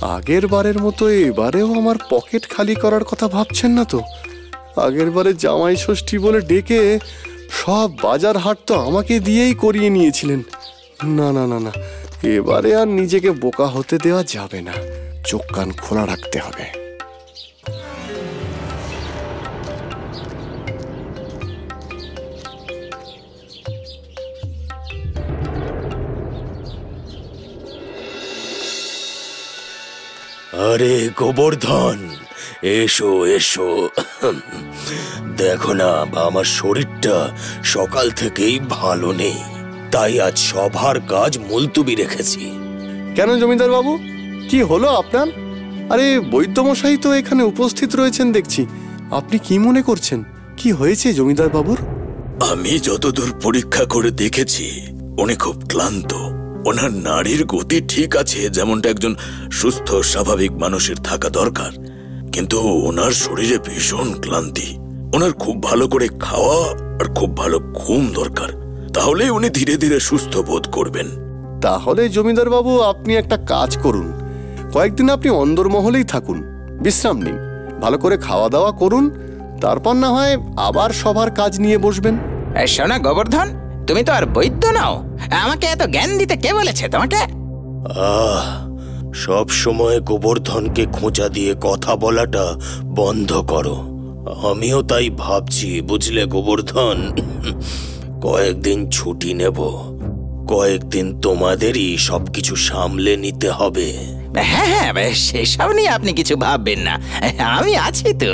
আগের বারের মতো এবারেও আমার পকেট খালি করার কথা ভাবছেন না তো? আগের বারে জামাই ষষ্ঠী বলে ডেকে সব বাজার হাট তো আমাকে দিয়েই করিয়ে নিয়েছিলেন। না না না না, এবারে আর নিজেকে বোকা হতে দেওয়া যাবে না, চোখ কান খোলা রাখতে হবে। আরে গোবর্ধন, এসো এসো। দেখো না, আমার শরীরটা সকাল থেকেই ভালো নেই, তাই আজ সভার কাজ মুলতুবি রেখেছি। কেন জমিদার বাবু, কি হলো আপনার? আরে বৈদ্যমশাই তো এখানে উপস্থিত রয়েছেন দেখছি, আপনি কি মনে করছেন? কি হয়েছে জমিদার বাবুর? আমি যতদূর পরীক্ষা করে দেখেছি, উনি খুব ক্লান্ত। ওনার নাড়ির গতি ঠিক আছে, যেমনটা একজন সুস্থ স্বাভাবিক মানুষের থাকা দরকার, কিন্তু ওনার শরীরে ভীষণ ক্লান্তি। ওনার খুব ভালো করে খাওয়া আর খুব ভালো ঘুম দরকার, তাহলে উনি ধীরে ধীরে সুস্থ বোধ করবেন। তাহলে জমিদার বাবু, আপনি একটা কাজ করুন, কয়েকদিন আপনি অন্দরমহলেই থাকুন, বিশ্রাম নিন, ভালো করে খাওয়া দাওয়া করুন, তারপর না হয় আবার সবার কাজ নিয়ে বসবেন। শোনা গোবর্ধন, তুমি তো আর বৈদ্য নাও, আমাকে এত জ্ঞান দিতে কে বলেছে তোমাকে? সব সময় গোবর্ধনকে খোঁচা দিয়ে কথা বলাটা বন্ধ করো। আমিও তাই ভাবছি, বুঝলে গোবর্ধন। কয়েকদিন ছুটি নেব, কয়েকদিন তোমাদেরই সবকিছু সামলে নিতে হবে। হ্যাঁ হ্যাঁ, সেসব নিয়ে আপনি কিছু ভাববেন না, আমি আছি তো,